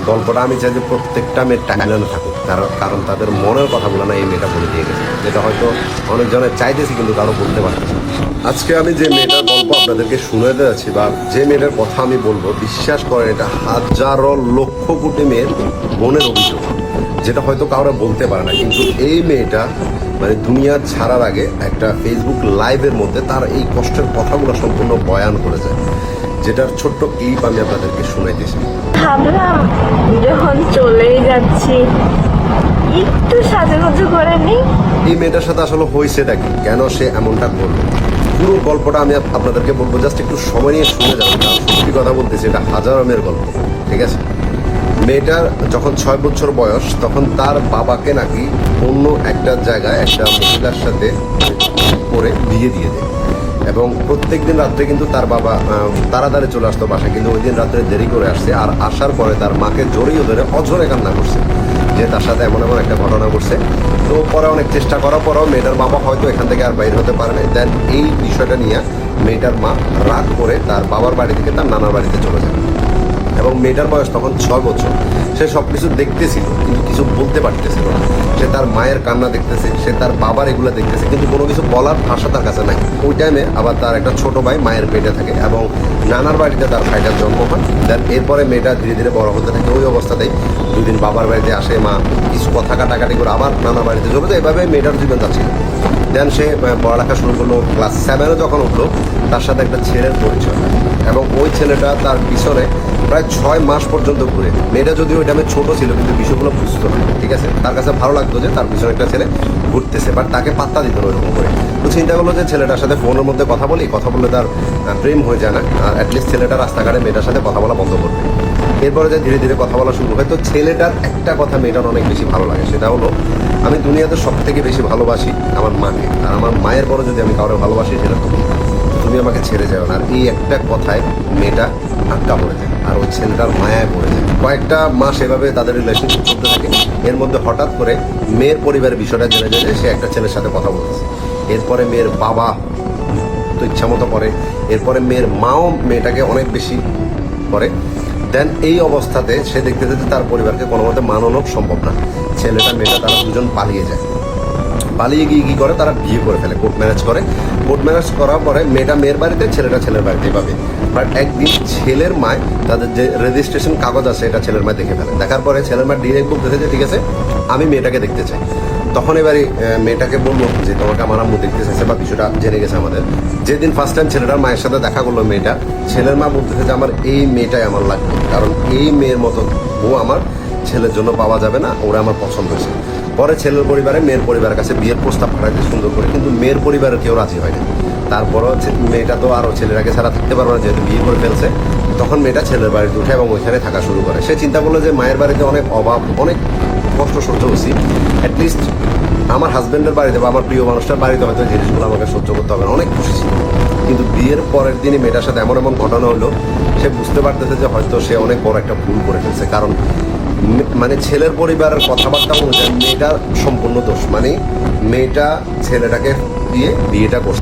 গল্পটা আমি চাই যে প্রত্যেকটা মেয়ের টাইমলাইনে থাকুক, কারণ তাদের মনের কথাগুলো না এই মেয়েটা বলে দিয়ে গেছে, যেটা হয়তো অনেকজনের চাইতেছি কিন্তু কারো বলতে পারতেছে। আজকে আমি যে মেয়েটার গল্প আপনাদেরকে শুনে দিয়েছি বা যে মেয়েটার কথা আমি বলবো, বিশ্বাস করেন এটা হাজারো লক্ষ কোটি মেয়ের মনের অভিযোগ, যেটা হয়তো কাউরে বলতে পারে না। কিন্তু এই মেয়েটা মানে দুনিয়া ছাড়ার আগে একটা ফেসবুক লাইভের মধ্যে তার এই কষ্টের কথাগুলো সম্পূর্ণ বয়ান করে যায়, যেটার ছোট্ট ক্লিপ আমি আপনাদেরকে শুনাইতেছি। ভাবলাম যখন চলেই যাচ্ছি একটু সাজুগুজু করে নি। এই মেয়েটার সাথে আসলে হয়েছেটা কি, কেন সে এমনটা করলো, পুরো গল্পটা আমি আপনাদেরকে বলবো, জাস্ট একটু সময় নিয়ে শুনে যাবেন। কারণ সত্যি কথা বলতেছি, এটা হাজারো মেয়ের গল্প, ঠিক আছে। মেয়েটার যখন 6 বছর বয়স, তখন তার বাবাকে নাকি অন্য একটা জায়গায় একটা মহিলার সাথে করে বিয়ে দিয়ে দেয়, এবং প্রত্যেক দিন রাত্রে কিন্তু তার বাবা তাড়াতাড়ি চলে আসতো বাসায়, কিন্তু ওই দিন রাত্রে দেরি করে আসছে। আর আসার পরে তার মাকে জড়িয়ে ধরে অঝরে কান্না করছে যে তার সাথে এমন এমন একটা ঘটনা ঘটছে। তো পরে অনেক চেষ্টা করার পরেও মেয়েটার বাবা হয়তো এখান থেকে আর বাইরে হতে পারে না। দেন এই বিষয়টা নিয়ে মেয়েটার মা রাগ করে তার বাবার বাড়ি থেকে তার নানার বাড়িতে চলে যায়, এবং মেয়েটার বয়স তখন 6 বছর। সে সব কিছু দেখতেছিল কিন্তু কিছু বলতে পারতেছিল না। সে তার মায়ের কান্না দেখতেছে, সে তার বাবার এগুলো দেখতেছে, কিন্তু কোনো কিছু বলার ভাষা তার কাছে নাই। ওই টাইমে আবার তার একটা ছোট ভাই মায়ের পেটে থাকে এবং নানার বাড়িতে তার ভাইটার জন্ম হয়। দেন এরপরে মেয়েটা ধীরে ধীরে বড় হতে থাকে। ওই অবস্থাতেই 2 দিন বাবার বাড়িতে আসে, মা কিছু কথা কাটাকাটি করে আবার নানার বাড়িতে চলে যায়। এভাবে মেয়েটার জীবন যাচ্ছিল। দেন সে পড়ালেখা শুরু করলো। ক্লাস 7-এ যখন উঠলো, তার সাথে একটা ছেলের পরিচয়, এবং ওই ছেলেটা তার পিছনে প্রায় 6 মাস পর্যন্ত ঘুরে। মেয়েটা যদিও ওই টাইমে ছোটো ছিল, কিন্তু বিষয়গুলো বুঝতো না, ঠিক আছে। তার কাছে ভালো লাগতো যে তার পিছনে একটা ছেলে ঘুরতেছে, বাট তাকে পাত্তা দিত না ওইরকম করে। তো চিন্তা করলো যে ছেলেটার সাথে ফোনের মধ্যে কথা বললে তার প্রেম হয়ে যায় না, আর অ্যাটলিস্ট ছেলেটা রাস্তাঘাটে মেয়েটার সাথে কথা বলা বন্ধ করবে। এরপরে যে ধীরে ধীরে কথা বলা শুরু হয়, তো ছেলেটার একটা কথা মেয়েটার অনেক বেশি ভালো লাগে, সেটা হলো, আমি দুনিয়াতে সব থেকে বেশি ভালোবাসি আমার মাকে, আর আমার মায়ের পরে যদি আমি কাউকে ভালোবাসি সেটা তুমি আমাকে ছেড়ে যাও না। আর এই একটা কথায় মেয়েটা আটকা পড়ে যায়, আর ওই ছেলেটার মায়ায় পড়ে যায়। কয়েকটা মাস এভাবে তাদের রিলেশনশিপ চলতে থাকে। এর মধ্যে হঠাৎ করে মেয়ের পরিবারের বিষয়টা জেনে যায় যে সে একটা ছেলের সাথে কথা বলতেছে। এরপরে মেয়ের বাবা তো ইচ্ছা মতো করে, এরপরে মেয়ের মাও মেয়েটাকে অনেক বেশি করে। দেন এই অবস্থাতে সে দেখতে যে তার পরিবারকে কোনো মতে মানানো সম্ভব না। ছেলেটা মেয়েটা তারা দুজন পালিয়ে যায়। পালিয়ে গিয়ে কী করে, তারা বিয়ে করে ফেলে, কোর্ট ম্যারেজ করে। কোর্ট ম্যারেজ করার পরে মেয়েটা মেয়ের বাড়িতে, ছেলেটা ছেলের বাড়িতে পাবে। বাট একদিন ছেলের মায় তাদের যে রেজিস্ট্রেশন কাগজ আছে এটা ছেলের মায় দেখে ফেলে। দেখার পরে ছেলের মা ডিরেক্ট বলতেছে যে ঠিক আছে, আমি মেয়েটাকে দেখতে চাই। তখন এবারে মেয়েটাকে বললো যে তোমাকে আমার আম্মু দেখতে চাইছে, বা কিছুটা জেনে গেছে আমাদের। যেদিন ফার্স্ট টাইম ছেলেটার মায়ের সাথে দেখা করলো মেয়েটা, ছেলের মা বলতেছে যে আমার এই মেয়েটাই আমার লাগবে, কারণ এই মেয়ের মতো বউ আমার ছেলের জন্য পাওয়া যাবে না, ওরা আমার পছন্দ হয়েছে। পরে ছেলের পরিবারে মেয়ের পরিবারের কাছে বিয়ের প্রস্তাব পাঠাইতে সুন্দর করে, কিন্তু মেয়ের পরিবারের কেউ রাজি হয়নি। তারপরও মেয়েটা তো আরও ছেলের আগে ছাড়া থাকতে পারবে না, যেহেতু বিয়ে করে ফেলছে। তখন মেয়েটা ছেলের বাড়িতে উঠে এবং ওইখানে থাকা শুরু করে। সে চিন্তা করলো যে মায়ের বাড়িতে অনেক অভাব, অনেক কষ্ট সহ্য করছি, অ্যাটলিস্ট আমার হাজব্যান্ডের বাড়িতে বা আমার প্রিয় মানুষটার বাড়িতে হয়তো জিনিসগুলো আমাকে সহ্য করতে হবে না। অনেক খুশি ছিল। কিন্তু বিয়ের পরের দিনই মেয়েটার সাথে এমন এমন ঘটনা হলো, সে বুঝতে পারতেছে যে হয়তো সে অনেক বড় একটা ভুল করে ফেলছে। কারণ মানে ছেলের পরিবারের কথাবার্তা অনুযায়ী মেয়েটার সম্পূর্ণ দোষ, মানে মেয়েটা ছেলেটাকে দিয়ে বিয়েটা করছে।